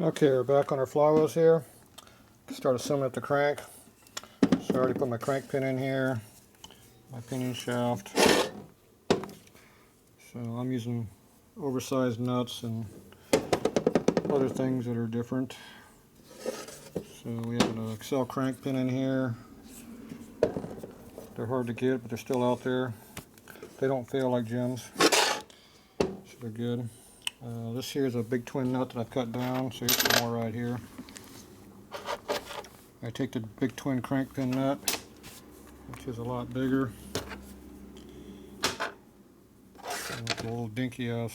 Okay, we're back on our flywheels here. Start assembling up the crank. So I already put my crank pin in here, my pinion shaft. So I'm using oversized nuts and other things that are different. So we have an Excel crank pin in here. They're hard to get, but they're still out there. They don't fail like gems, so they're good. This here is a big twin nut that I've cut down, so here's some more right here. I take the big twin crank pin nut, which is a lot bigger. And it's a little dinky ass,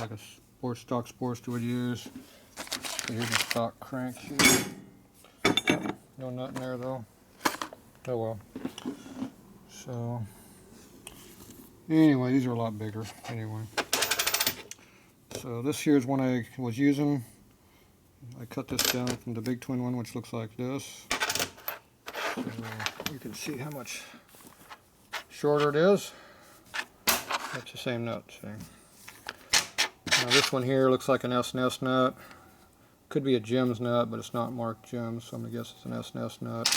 like a stock sportster would use. So here's a stock crank here. No nut in there though. Oh well. So anyway, these are a lot bigger anyway. So this here is one I was using. I cut this down from the big twin one, which looks like this. So you can see how much shorter it is. That's the same nut. See? Now this one here looks like an S&S nut. Could be a Gems nut, but it's not marked Gems, so I'm gonna guess it's an S&S nut.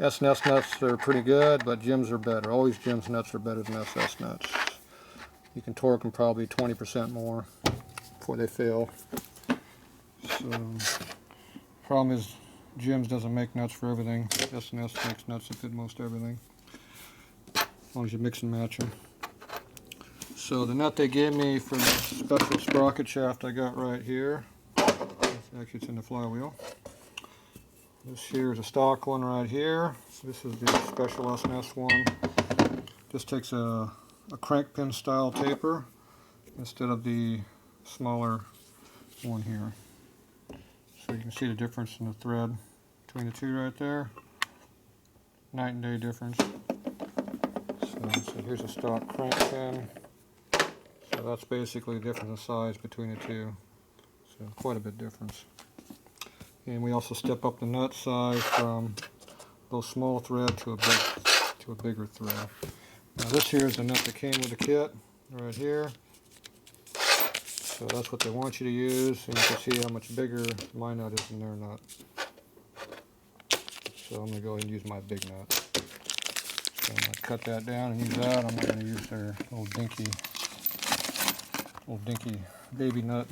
S&S nuts are pretty good, but Gems are better. Always Gems nuts are better than SS nuts. You can torque them probably 20% more before they fail. So, problem is Gems doesn't make nuts for everything. S&S makes nuts that fit most everything, as long as you mix and match them. So the nut they gave me for the special sprocket shaft I got right here. Actually, it's in the flywheel. This here is a stock one right here. So this is the special S&S one. This takes a crank pin style taper instead of the smaller one here. So you can see the difference in the thread between the two right there. Night and day difference. So here's a stock crank pin. So that's basically the difference in size between the two. So quite a bit difference. And we also step up the nut size from those small thread to a bigger thread. Now this here is the nut that came with the kit, right here. So that's what they want you to use, and you can see how much bigger my nut is than their nut. So I'm going to go ahead and use my big nut. So I'm going to cut that down and use that. I'm not going to use their little dinky baby nut.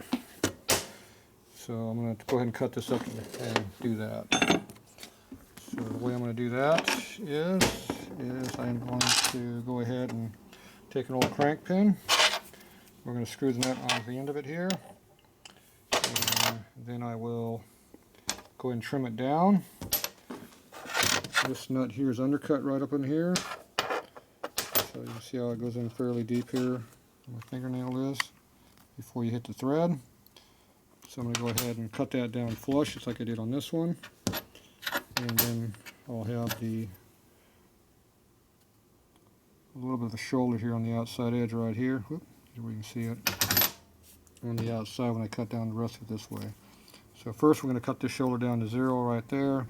So I'm going to go ahead and cut this up and do that. So the way I'm going to do that is I'm going to go ahead and take an old crank pin. We're going to screw the nut onto the end of it here. And then I will go ahead and trim it down. This nut here is undercut right up in here. So you can see how it goes in fairly deep here where my fingernail is before you hit the thread. So I'm going to go ahead and cut that down flush just like I did on this one. And then I'll have a little bit of the shoulder here on the outside edge right here. Whoop, where you can see it on the outside when I cut down the rest of it this way. So first we're going to cut this shoulder down to 0 right there.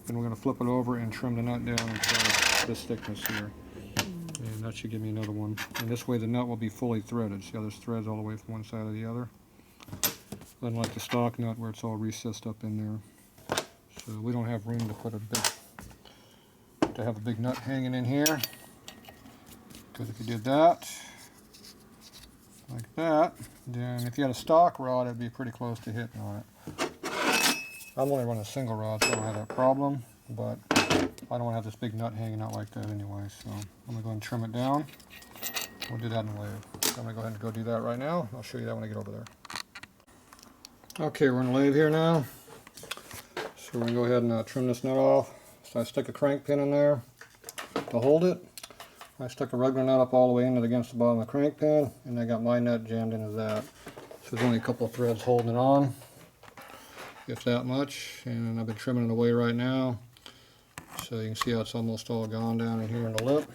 Then we're going to flip it over and trim the nut down until this thickness here. And that should give me another one. And this way the nut will be fully threaded. See how there's threads all the way from one side to the other? Unlike the stock nut where it's all recessed up in there. So we don't have room to put have a big nut hanging in here. Because if you did that, like that, then if you had a stock rod, it'd be pretty close to hitting on it. I'm only running a single rod, so I don't have that problem, but I don't want to have this big nut hanging out like that anyway, so I'm going to go and trim it down. We'll do that in the lathe. So I'm going to go ahead and go do that right now. I'll show you that when I get over there. Okay, we're in the lathe here now. So we're going to go ahead and trim this nut off. So I stick a crank pin in there to hold it. I stuck a regular nut up all the way in against the bottom of the crank pin, and I got my nut jammed into that. So there's only a couple of threads holding it on, if that much, and I've been trimming it away right now. So you can see how it's almost all gone down in here in the lip.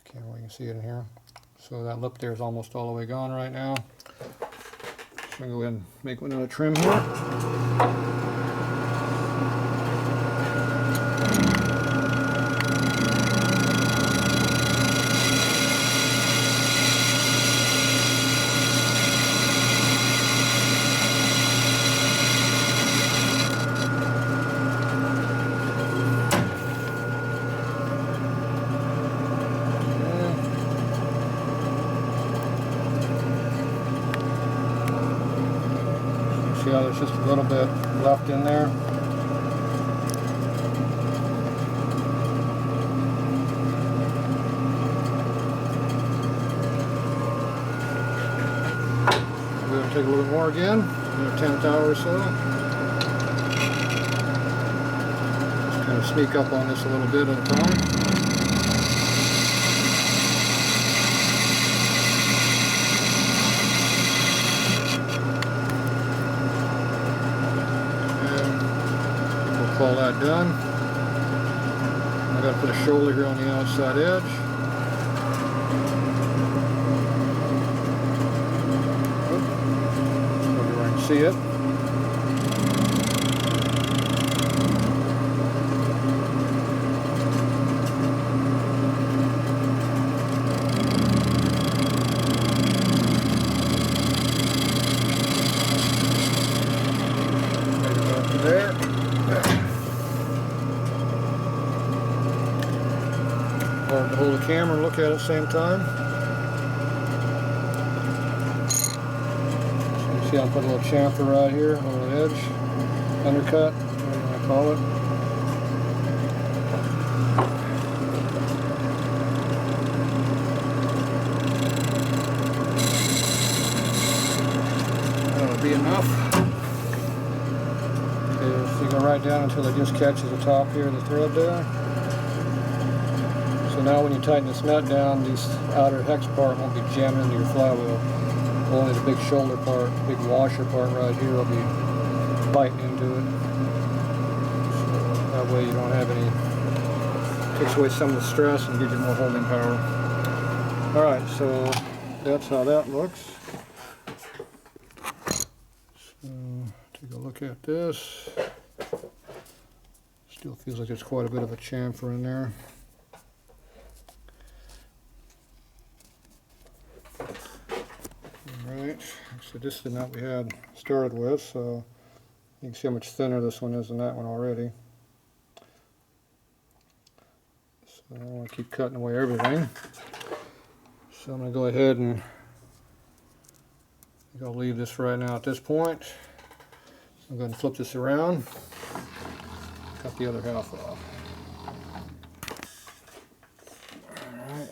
Can't really can see it in here. So that lip there is almost all the way gone right now. So I'm going to go ahead and make another trim here. See how there's just a little bit left in there? We're going to take a little bit more again, another 10th hour or so. Just kind of sneak up on this a little bit at a time. Call that done. I've got to put a shoulder here on the outside edge. Maybe where I can see it. Maybe up to there. Hard to hold the camera and look at it at the same time. So you see, I'll put a little chamfer right here on the edge, undercut, whatever you want to call it. That'll be enough. Okay, so you go right down until it just catches the top here of the thread there. So now when you tighten this nut down, this outer hex part won't be jamming into your flywheel. Only the big shoulder part, big washer part right here will be biting into it. So that way you don't have any, takes away some of the stress and gives you more holding power. Alright, so that's how that looks. So take a look at this. Still feels like there's quite a bit of a chamfer in there. Alright, so this is the nut we had started with, so you can see how much thinner this one is than that one already. So I don't want to keep cutting away everything. So I'm going to go ahead and I'll leave this right now at this point. So I'm going to flip this around, cut the other half off. Alright,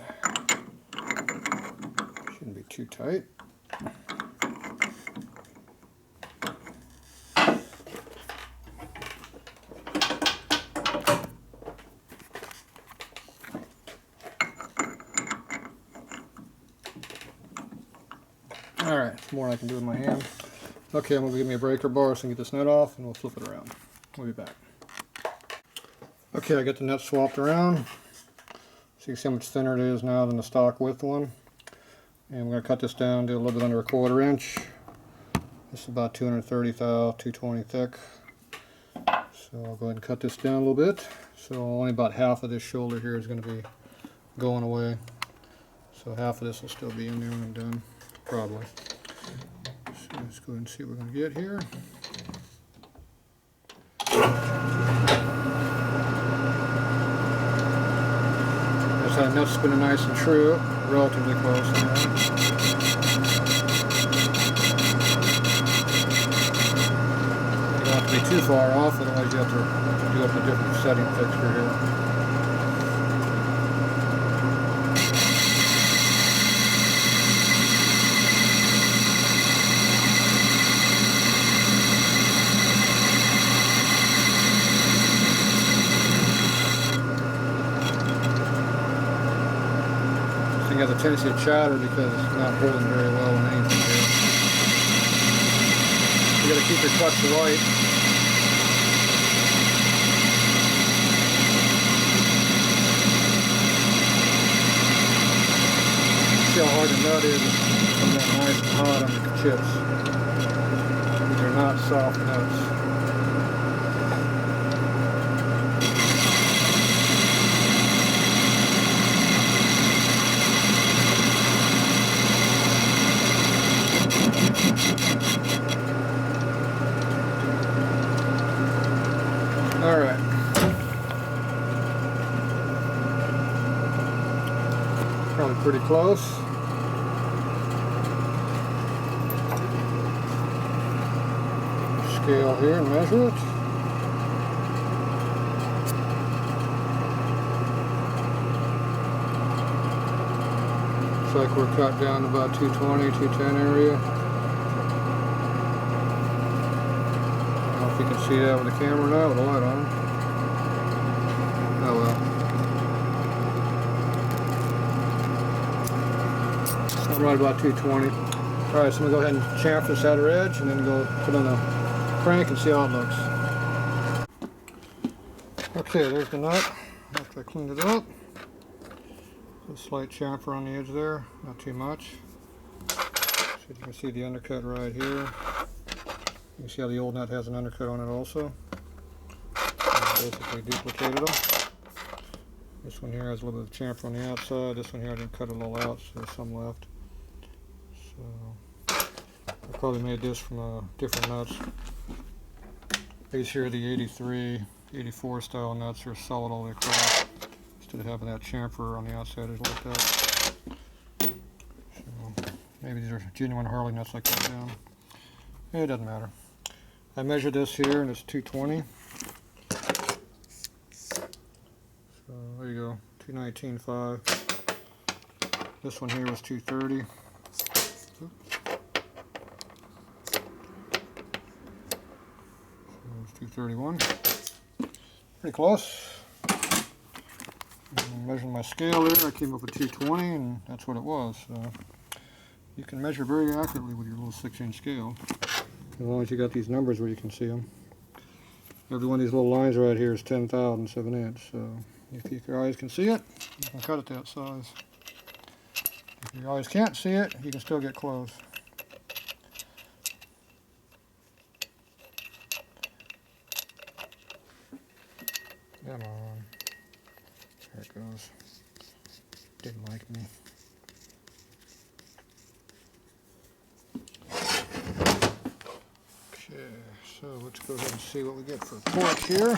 shouldn't be too tight. Alright, more I can do with my hand. Okay, I'm going to give me a breaker bar so I can get this nut off and we'll flip it around. We'll be back. Okay, I got the nut swapped around. So you can see how much thinner it is now than the stock width one. And we're going to cut this down to a little bit under 1/4 inch. This is about 230 thou, 220 thick. So I'll go ahead and cut this down a little bit. So only about half of this shoulder here is going to be going away. So half of this will still be in there when I'm done. Probably. So let's go ahead and see what we're going to get here. That's how the nut's spinning nice and true, relatively close. You don't have to be too far off, otherwise you have to do up a different setting fixture here. You have a tendency to chatter because it's not holding very well in anything here. You got to keep your clutch light. See how hard the nut is? It's coming out nice and hot on the chips. These are not soft nuts. Alright. Probably pretty close. scale here and measure it. Looks like we're cut down to about 220, 210 area. I don't know if you can see that with the camera now with the light on. Oh well. I'm right about 220. Alright, so I'm going to go ahead and chamfer this outer edge and then go put on the crank and see how it looks. Okay, there's the nut. After I cleaned it up. A slight chamfer on the edge there, not too much. So you can see the undercut right here. You can see how the old nut has an undercut on it also. Basically duplicated them. This one here has a little bit of chamfer on the outside. This one here I didn't cut it all out, so there's some left. So I probably made this from different nuts. These here are the 83, 84 style nuts are solid all the way across. Instead of having that chamfer on the outside like that. So maybe these are genuine Harley nuts like that down. It doesn't matter. I measured this here and it's 220. So there you go, 219.5. This one here was 230. So it's 231. Pretty close. Measuring my scale there, I came up with 220 and that's what it was. So you can measure very accurately with your little 6-inch scale. As long as you got these numbers where you can see them. Every one of these little lines right here is 10 thousandths of an inch. So if your eyes can see it, you can cut it that size. If your eyes can't see it, you can still get close. Come on. There it goes. Didn't like me. Okay, so let's go ahead and see what we get for torque here.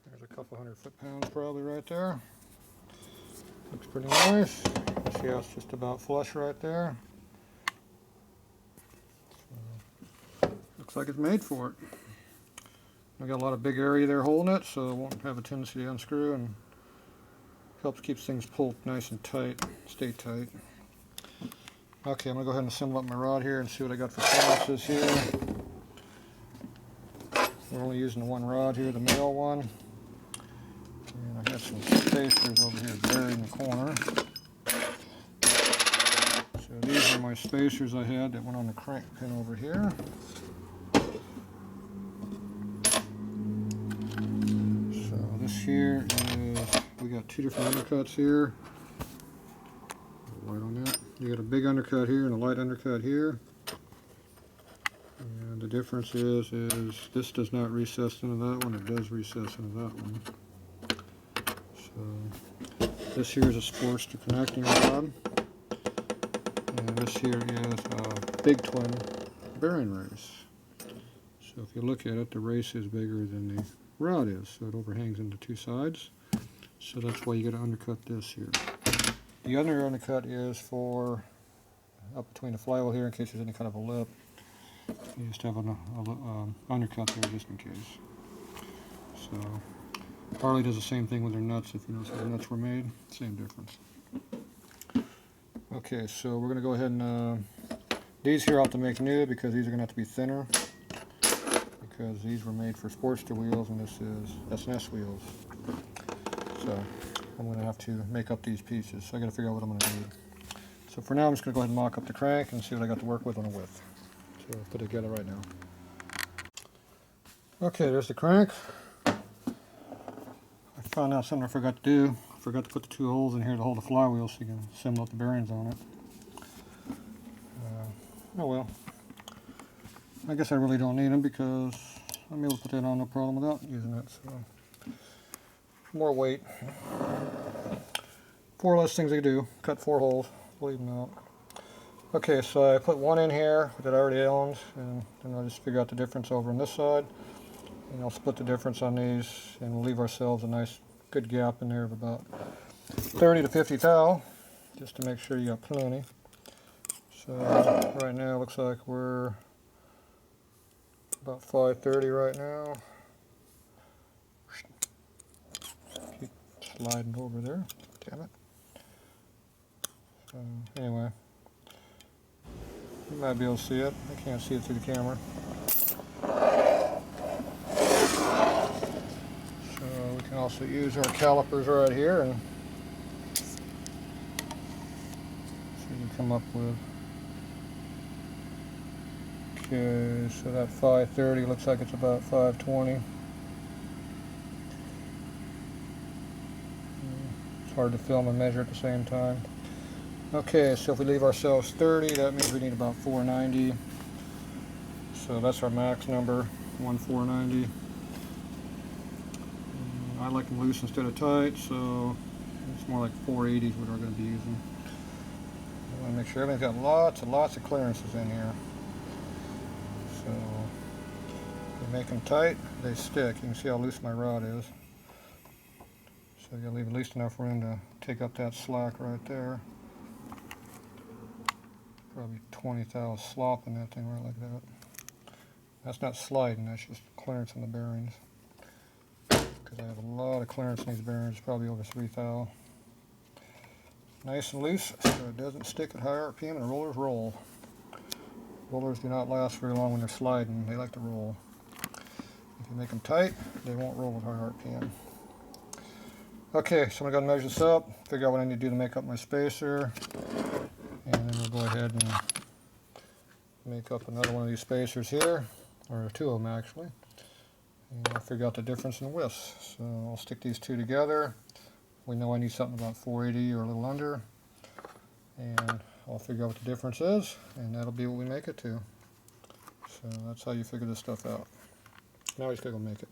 There's a couple hundred foot-pounds probably right there. Looks pretty nice. See how it's just about flush right there. Looks like it's made for it. I got a lot of big area there holding it, so it won't have a tendency to unscrew and helps keep things pulled nice and tight, stay tight. Okay, I'm gonna go ahead and assemble up my rod here and see what I got for tolerances here. We're only using the one rod here, the male one. And I have some spacers over here buried in the corner. So these are my spacers I had that went on the crank pin over here. Here is, we got two different undercuts here. Light on that. You got a big undercut here and a light undercut here. And the difference is this does not recess into that one, it does recess into that one. So this here is a sportster connecting rod. And this here is a big twin bearing race. So if you look at it, the race is bigger than the rod is, so it overhangs into two sides. So that's why you got to undercut this here. The other undercut is for up between the flywheel here in case there's any kind of a lip. You just have an undercut there just in case. So Harley does the same thing with their nuts. If you notice how the nuts were made, same difference. Okay, so we're going to go ahead and these here I'll have to make new because these are going to have to be thinner. Because these were made for Sportster wheels and this is SNS wheels. So I'm going to have to make up these pieces. So I got to figure out what I'm going to need. So for now I'm just going to go ahead and mock up the crank and see what I got to work with on the width. So I'll put it together right now. Okay, there's the crank. I found out something I forgot to do. I forgot to put the two holes in here to hold the flywheel so you can assemble up the bearings on it. Oh well. I guess I really don't need them because I'm able to put that on no problem without using it. So more weight. 4 less things I do. Cut 4 holes. Leave them out. Okay, so I put one in here that I already owned, and then I'll just figure out the difference over on this side. And I'll split the difference on these, and we'll leave ourselves a nice good gap in there of about 30 to 50 thou. just to make sure you got plenty. So right now it looks like we're about 530 right now. Keep sliding over there. Damn it. So anyway, you might be able to see it. I can't see it through the camera. So we can also use our calipers right here and see what we come up with. Okay, so that 530 looks like it's about 520. It's hard to film and measure at the same time. Okay, so if we leave ourselves 30, that means we need about 490. So that's our max number, 490. I like them loose instead of tight, so it's more like 480 is what we're going to be using. I want to make sure everything's got lots and lots of clearances in here. So you make them tight, they stick. You can see how loose my rod is. So you gotta leave at least enough room to take up that slack right there. Probably 20 thou slop in that thing right like that. That's not sliding, that's just clearance in the bearings. Because I have a lot of clearance in these bearings, probably over 3 thou. Nice and loose so it doesn't stick at high RPM and the rollers roll. Rollers do not last very long when they're sliding, they like to roll. If you make them tight, they won't roll with high RPM. Okay, so I'm going to measure this up, figure out what I need to do to make up my spacer, and then we'll go ahead and make up another one of these spacers here, or two of them actually, and I'll figure out the difference in widths. So I'll stick these two together. We know I need something about 480 or a little under, and I'll figure out what the difference is, and that'll be what we make it to. So that's how you figure this stuff out. Now we just gotta go make it.